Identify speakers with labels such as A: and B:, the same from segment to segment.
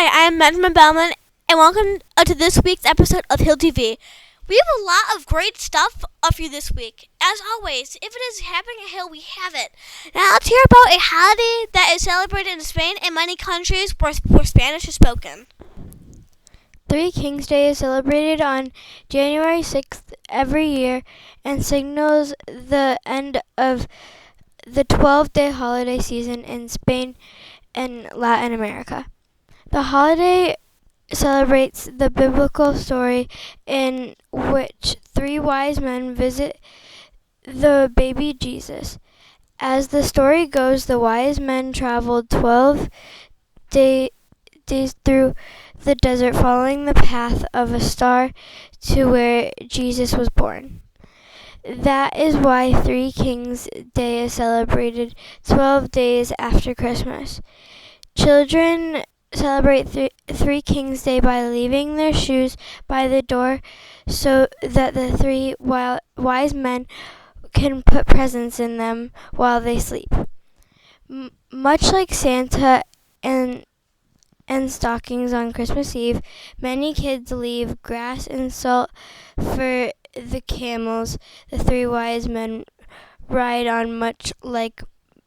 A: Hi, I'm Benjamin Bellman, and welcome to this week's episode of Hill TV. We have a lot of great stuff for you this week. As always, if it is happening at Hill, we have it. Now let's hear about a holiday that is celebrated in Spain and many countries where Spanish is spoken.
B: Three Kings Day is celebrated on January 6th every year and signals the end of the 12-day holiday season in Spain and Latin America. The holiday celebrates the biblical story in which three wise men visit the baby Jesus. As the story goes, the wise men traveled 12 days through the desert following the path of a star to where Jesus was born. That is why Three Kings Day is celebrated 12 days after Christmas. Children celebrate Three Kings Day by leaving their shoes by the door so that the three wise men can put presents in them while they sleep. Much like Santa and stockings on Christmas Eve, many kids leave grass and salt for the camels the three wise men ride on, much like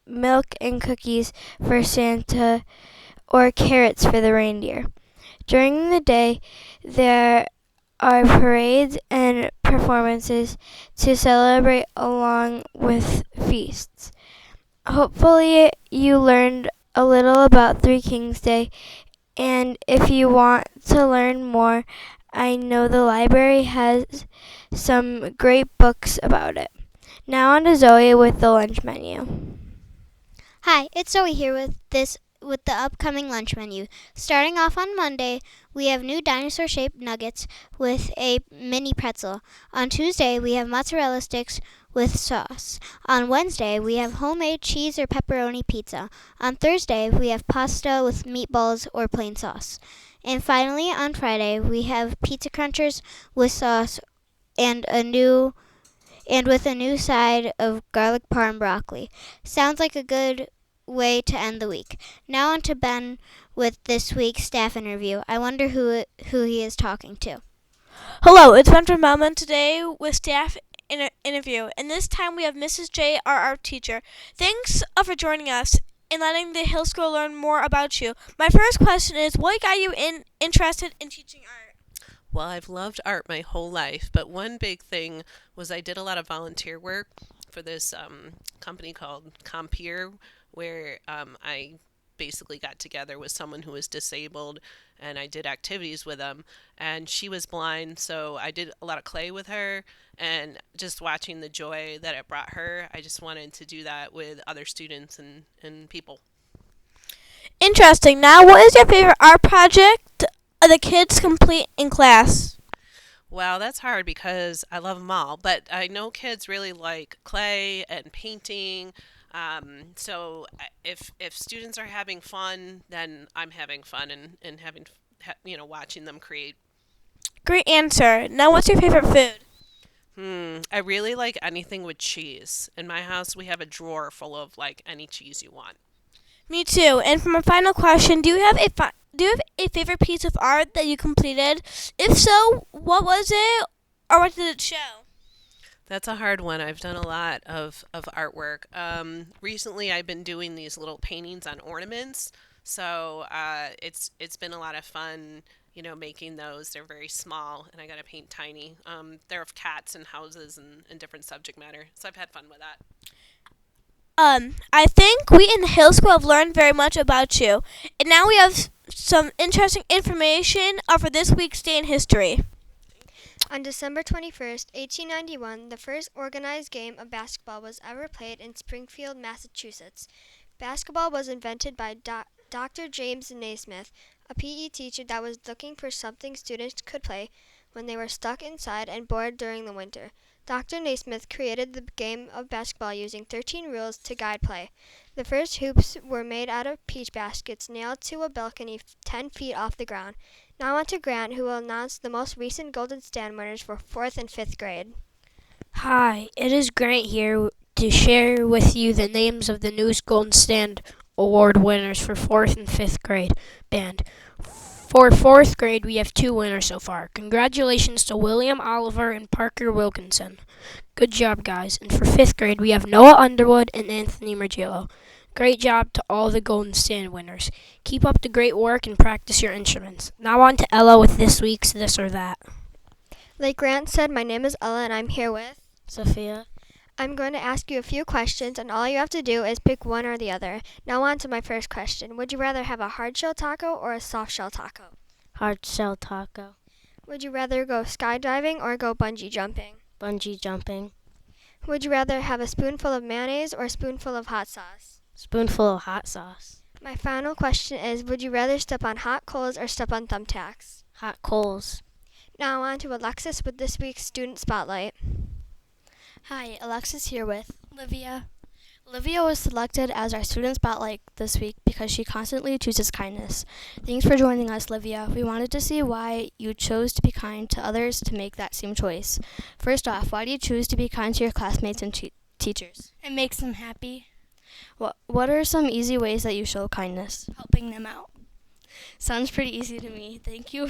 B: milk and cookies for Santa or carrots for the reindeer. During the day, there are parades and performances to celebrate along with feasts. Hopefully, you learned a little about Three Kings Day, and if you want to learn more, I know the library has some great books about it. Now on to Zoe with the lunch menu.
C: Hi, it's Zoe here with the upcoming lunch menu. Starting off on Monday, we have new dinosaur-shaped nuggets with a mini pretzel. On Tuesday, we have mozzarella sticks with sauce. On Wednesday, we have homemade cheese or pepperoni pizza. On Thursday, we have pasta with meatballs or plain sauce. And finally, on Friday, we have pizza crunchers with sauce and with a new side of garlic parm broccoli. Sounds like a good way to end the week. Now on to Ben with this week's staff interview. I wonder who he is talking to.
A: Hello, it's Benjamin Bellman today with staff interview, and this time we have Mrs. J, our art teacher. Thanks for joining us and letting the Hill School learn more about you. My first question is, what got you interested in teaching art?
D: Well, I've loved art my whole life, but one big thing was I did a lot of volunteer work for this company called Compeer, where I basically got together with someone who was disabled, and I did activities with them. And she was blind, so I did a lot of clay with her, and just watching the joy that it brought her, I just wanted to do that with other students and people.
A: Interesting. Now, what is your favorite art project the kids complete in class?
D: Well, that's hard because I love them all, but I know kids really like clay and painting. So if students are having fun, then I'm having fun and having, watching them create.
A: Great answer. Now, what's your favorite food?
D: I really like anything with cheese. In my house, we have a drawer full of like any cheese you want.
A: Me too. And for my final question, do you have a favorite piece of art that you completed? If so, what was it, or what did it show?
D: That's a hard one. I've done a lot of artwork. Recently, I've been doing these little paintings on ornaments, so it's been a lot of fun, making those. They're very small, and I got to paint tiny. They're of cats and houses and different subject matter, so I've had fun with that.
A: I think we in the Hill School have learned very much about you, and now we have some interesting information for this week's Day in History.
E: On December 21st, 1891, the first organized game of basketball was ever played in Springfield, Massachusetts. Basketball was invented by Dr. James Naismith, a PE teacher that was looking for something students could play when they were stuck inside and bored during the winter. Dr. Naismith created the game of basketball using 13 rules to guide play. The first hoops were made out of peach baskets nailed to a balcony 10 feet off the ground. Now on to Grant, who will announce the most recent Golden Stand winners for 4th and 5th grade.
F: Hi, it is Grant here to share with you the names of the newest Golden Stand Award winners for 4th and 5th grade band. For 4th grade, we have 2 winners so far. Congratulations to William Oliver and Parker Wilkinson. Good job, guys. And for 5th grade, we have Noah Underwood and Anthony Margillo. Great job to all the Golden Stand winners. Keep up the great work and practice your instruments. Now on to Ella with this week's This or That.
E: Like Grant said, my name is Ella and I'm here with
F: Sophia.
E: I'm going to ask you a few questions, and all you have to do is pick one or the other. Now on to my first question. Would you rather have a hard shell taco or a soft shell taco?
F: Hard shell taco.
E: Would you rather go skydiving or go bungee jumping?
F: Bungee jumping.
E: Would you rather have a spoonful of mayonnaise or a spoonful of hot sauce?
F: Spoonful of hot sauce.
E: My final question is, would you rather step on hot coals or step on thumbtacks?
F: Hot coals.
E: Now on to Alexis with this week's Student Spotlight.
G: Hi, Alexis here with Livia. Livia was selected as our Student Spotlight this week because she constantly chooses kindness. Thanks for joining us, Livia. We wanted to see why you chose to be kind to others to make that same choice. First off, why do you choose to be kind to your classmates and teachers?
H: It makes them happy,
G: What are some easy ways that you show kindness?
H: helping them out.
G: Sounds pretty easy to me. Thank you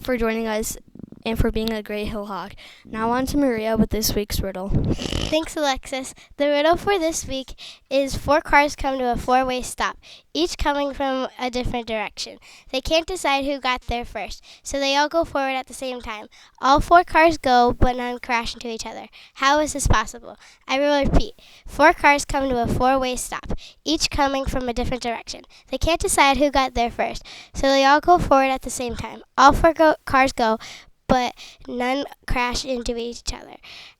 G: for joining us and for being a great hill hawk. Now on to Maria with this week's riddle.
C: Thanks, Alexis. The riddle for this week is 4 cars come to a 4-way stop, each coming from a different direction. They can't decide who got there first, so they all go forward at the same time. All 4 cars go, but none crash into each other. How is this possible? I will repeat. 4 cars come to a 4-way stop, each coming from a different direction. They can't decide who got there first, so they all go forward at the same time. All 4 cars go, but none crash into each other.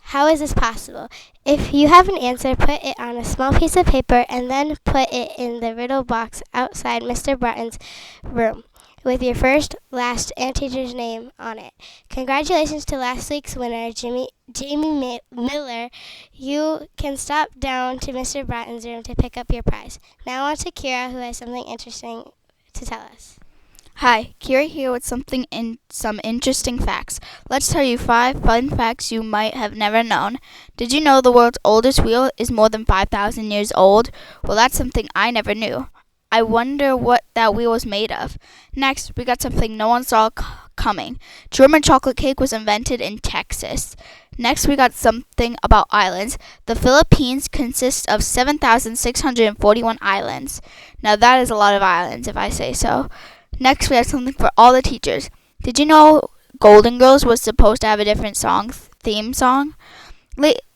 C: How is this possible? If you have an answer, put it on a small piece of paper and then put it in the riddle box outside Mr. Bratton's room with your first, last, and teacher's name on it. Congratulations to last week's winner, Jamie Miller. You can stop down to Mr. Bratton's room to pick up your prize. Now on to Kira, who has something interesting to tell us.
I: Hi, Kira here with some interesting facts. Let's tell you 5 fun facts you might have never known. Did you know the world's oldest wheel is more than 5,000 years old? Well, that's something I never knew. I wonder what that wheel was made of. Next, we got something no one saw coming. German chocolate cake was invented in Texas. Next, we got something about islands. The Philippines consists of 7,641 islands. Now that is a lot of islands, if I say so. Next, we have something for all the teachers. Did you know Golden Girls was supposed to have a different theme song?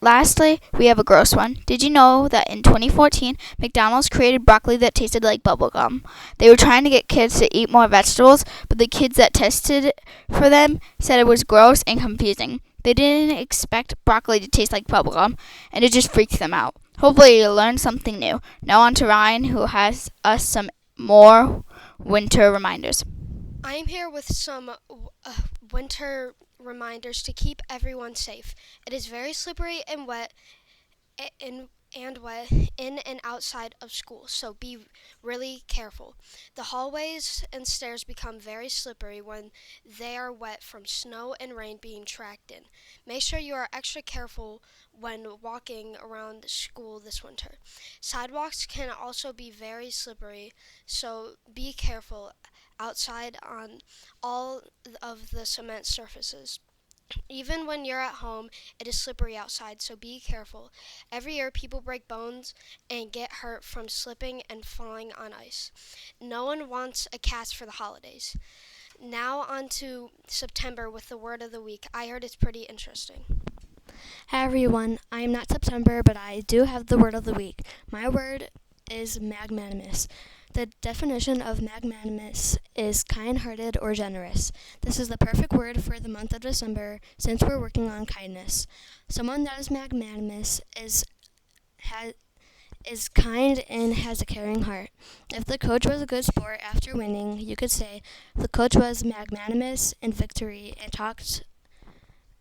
I: Lastly, we have a gross one. Did you know that in 2014, McDonald's created broccoli that tasted like bubblegum? They were trying to get kids to eat more vegetables, but the kids that tested for them said it was gross and confusing. They didn't expect broccoli to taste like bubblegum, and it just freaked them out. Hopefully you learned something new. Now on to Ryan, who has us some more winter reminders.
H: I'm here with some winter reminders to keep everyone safe. It is very slippery and wet in and outside of school, so be really careful. The hallways and stairs become very slippery when they are wet from snow and rain being tracked in. Make sure you are extra careful when walking around school this winter. Sidewalks can also be very slippery, so be careful outside on all of the cement surfaces. Even when you're at home, it is slippery outside, so be careful. Every year, people break bones and get hurt from slipping and falling on ice. No one wants a cast for the holidays. Now on to September with the word of the week. I heard it's pretty interesting.
G: Hi everyone, I am not September, but I do have the word of the week. My word is magnanimous. The definition of magnanimous is kind-hearted or generous. This is the perfect word for the month of December since we're working on kindness. Someone that is magnanimous is kind and has a caring heart. If the coach was a good sport after winning, you could say the coach was magnanimous in victory and talked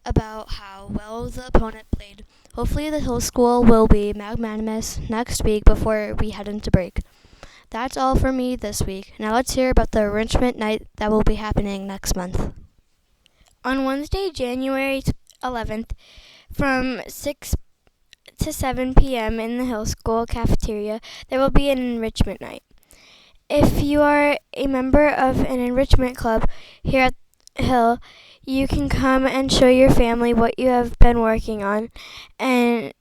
G: about how well the opponent played. Hopefully the Hill School will be magnanimous next week before we head into break. That's all for me this week. Now let's hear about the enrichment night that will be happening next month.
B: On Wednesday, January 11th, from 6 to 7 p.m. in the Hill School cafeteria, there will be an enrichment night. If you are a member of an enrichment club here at Hill, you can come and show your family what you have been working on and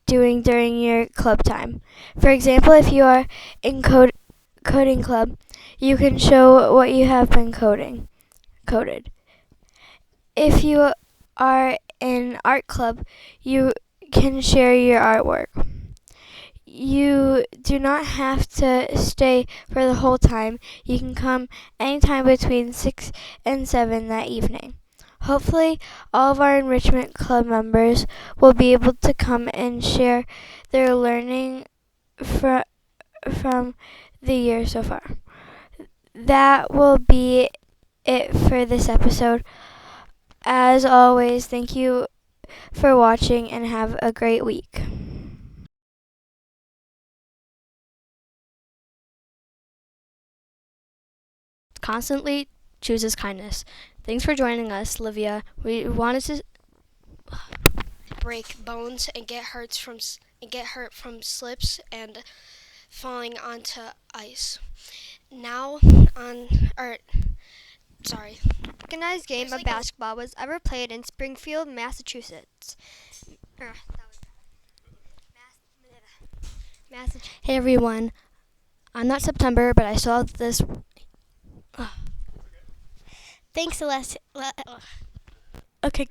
B: doing during your club time. For example, if you are in coding club, you can show what you have been coded. If you are in art club, you can share your artwork. You do not have to stay for the whole time. You can come anytime between 6 and 7 that evening. Hopefully, all of our enrichment club members will be able to come and share their learning from the year so far. That will be it for this episode. As always, thank you for watching and have a great week.
G: Constantly chooses kindness. Thanks for joining us, Livia. We wanted to
H: break bones and get hurt from slips and falling onto ice. Now
E: Organized game of basketball was ever played in Springfield, Massachusetts.
G: Hey everyone, I'm not September, but I saw this.
C: Thanks, Celeste.
A: Okay, great.